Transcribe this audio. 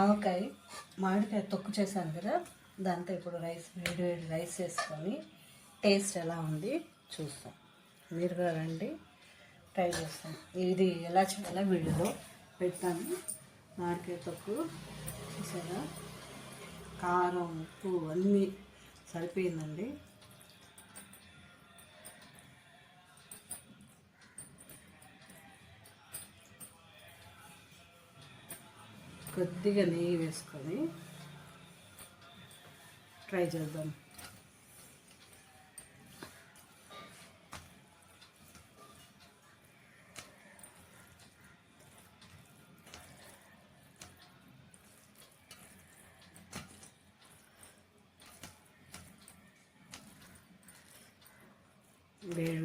ఆవకాయ మామిడికాయ తొక్కు చేశాను కదా, దాంతో ఇప్పుడు వేడి వేడి రైస్ వేసుకొని టేస్ట్ ఎలా ఉంది చూస్తాం. మీరు కూడా రండి, ట్రై చేస్తాం. ఇది ఎలా చేయాలో వీడియోలో పెడతాను. మామిడికాయ తొక్కు చూసారా, కారం ఉప్పు అన్నీ సరిపోయిందండి. కొద్దిగా నెయ్యి వేసుకొని ట్రై చేద్దాం. వేడి